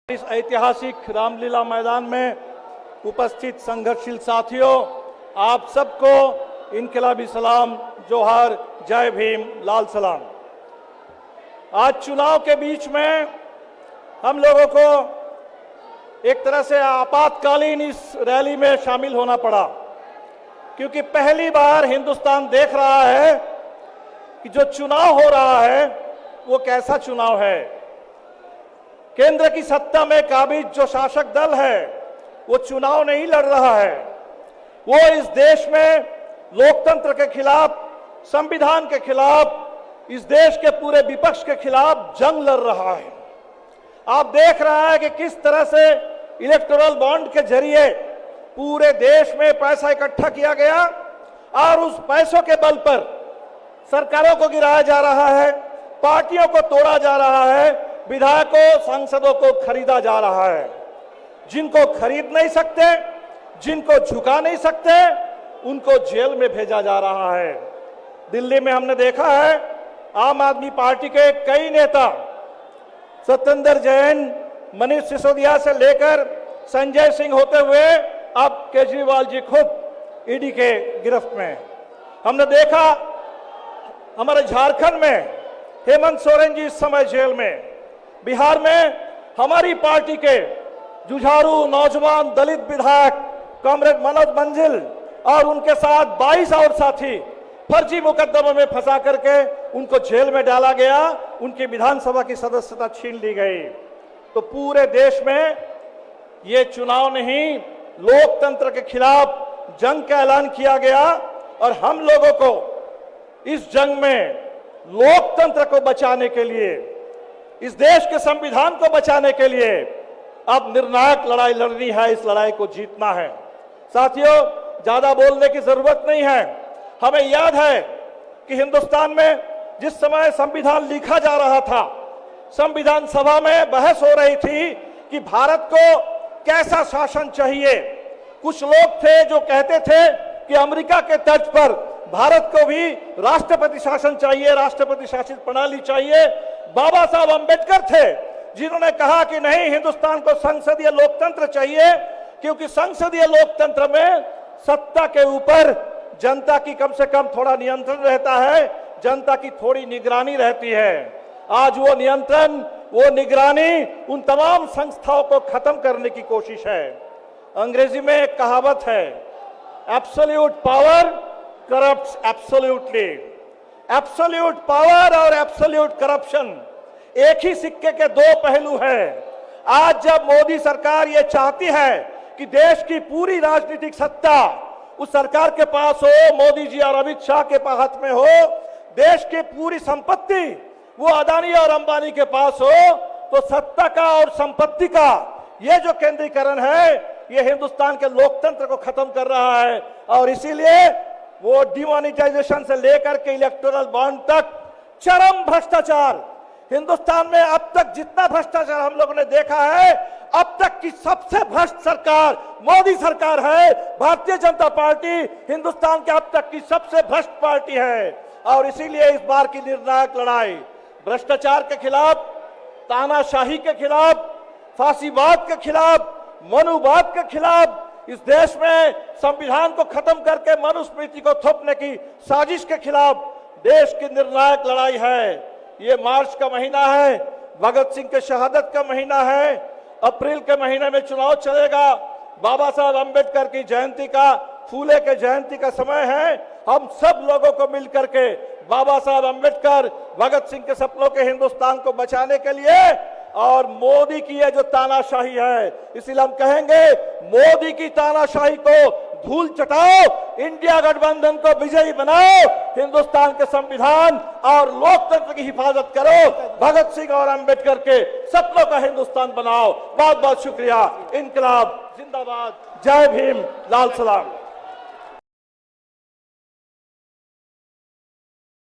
इस ऐतिहासिक रामलीला मैदान में उपस्थित संघर्षशील साथियों, आप सबको इनकलाबी सलाम, जोहार, जय भीम, लाल सलाम। आज चुनाव के बीच में हम लोगों को एक तरह से आपातकालीन इस रैली में शामिल होना पड़ा, क्योंकि पहली बार हिंदुस्तान देख रहा है कि जो चुनाव हो रहा है वो कैसा चुनाव है। केंद्र की सत्ता में काबिज जो शासक दल है वो चुनाव नहीं लड़ रहा है, वो इस देश में लोकतंत्र के खिलाफ, संविधान के खिलाफ, इस देश के पूरे विपक्ष के खिलाफ जंग लड़ रहा है। आप देख रहे हैं कि किस तरह से इलेक्टोरल बॉन्ड के जरिए पूरे देश में पैसा इकट्ठा किया गया और उस पैसों के बल पर सरकारों को गिराया जा रहा है, पार्टियों को तोड़ा जा रहा है, विधायकों, सांसदों को खरीदा जा रहा है। जिनको खरीद नहीं सकते, जिनको झुका नहीं सकते, उनको जेल में भेजा जा रहा है। दिल्ली में हमने देखा है आम आदमी पार्टी के कई नेता, सत्येंद्र जैन, मनीष सिसोदिया से लेकर संजय सिंह होते हुए अब केजरीवाल जी खुद ईडी के गिरफ्त में। हमने देखा हमारे झारखंड में हेमंत सोरेन जी इस समय जेल में। बिहार में हमारी पार्टी के जुझारू नौजवान दलित विधायक कॉमरेड मनोज मंजिल और उनके साथ 22 और साथी फर्जी मुकदमों में फंसा करके उनको जेल में डाला गया, उनकी विधानसभा की सदस्यता छीन ली गई। तो पूरे देश में ये चुनाव नहीं, लोकतंत्र के खिलाफ जंग का ऐलान किया गया और हम लोगों को इस जंग में लोकतंत्र को बचाने के लिए, इस देश के संविधान को बचाने के लिए अब निर्णायक लड़ाई लड़नी है, इस लड़ाई को जीतना है। साथियों, ज्यादा बोलने की जरूरत नहीं है। हमें याद है कि हिंदुस्तान में जिस समय संविधान लिखा जा रहा था, संविधान सभा में बहस हो रही थी कि भारत को कैसा शासन चाहिए। कुछ लोग थे जो कहते थे कि अमेरिका के तर्ज पर भारत को भी राष्ट्रपति शासन चाहिए, राष्ट्रपति शासित प्रणाली चाहिए। बाबा साहब अंबेडकर थे जिन्होंने कहा कि नहीं, हिंदुस्तान को संसदीय लोकतंत्र चाहिए, क्योंकि संसदीय लोकतंत्र में सत्ता के ऊपर जनता की कम से कम थोड़ा नियंत्रण रहता है, जनता की थोड़ी निगरानी रहती है। आज वो नियंत्रण, वो निगरानी उन तमाम संस्थाओं को खत्म करने की कोशिश है। अंग्रेजी में एक कहावत है, absolute power corrupts absolutely. Absolute power और एब्सोल्यूट करप्शन एक ही सिक्के के दो पहलू हैं। आज जब मोदी सरकार ये चाहती है कि देश की पूरी राजनीतिक सत्ता उस सरकार के पास हो, मोदी जी और अमित शाह के हाथ में हो, देश की पूरी संपत्ति वो अदानी और अंबानी के पास हो, तो सत्ता का और संपत्ति का ये जो केंद्रीकरण है, ये हिंदुस्तान के लोकतंत्र को खत्म कर रहा है। और इसीलिए वो डिमोनेटाइजेशन से लेकर के इलेक्टोरल बॉन्ड तक चरम भ्रष्टाचार, हिंदुस्तान में अब तक जितना भ्रष्टाचार हम लोगों ने देखा है, अब तक की सबसे भ्रष्ट सरकार मोदी सरकार है। भारतीय जनता पार्टी हिंदुस्तान के अब तक की सबसे भ्रष्ट पार्टी है। और इसीलिए इस बार की निर्णायक लड़ाई भ्रष्टाचार के खिलाफ, तानाशाही के खिलाफ, फांसीवाद के खिलाफ, मनुवाद के खिलाफ, इस देश में संविधान को खत्म करके मनुस्मृति को थोपने की साजिश के खिलाफ देश की निर्णायक लड़ाई है। ये मार्च का महीना है, भगत सिंह के शहादत का महीना है, अप्रैल के महीने में चुनाव चलेगा, बाबा साहब अंबेडकर की जयंती का, फूले के जयंती का समय है। हम सब लोगों को मिलकर के बाबा साहब अंबेडकर, भगत सिंह के सपनों के हिंदुस्तान को बचाने के लिए और मोदी की ये जो तानाशाही है, इसलिए हम कहेंगे मोदी की तानाशाही को धूल चटाओ, इंडिया गठबंधन को विजयी बनाओ, हिंदुस्तान के संविधान और लोकतंत्र की हिफाजत करो, भगत सिंह और अंबेडकर के सपनों का हिंदुस्तान बनाओ। बहुत बहुत शुक्रिया। इनकलाब जिंदाबाद, जय भीम, लाल सलाम।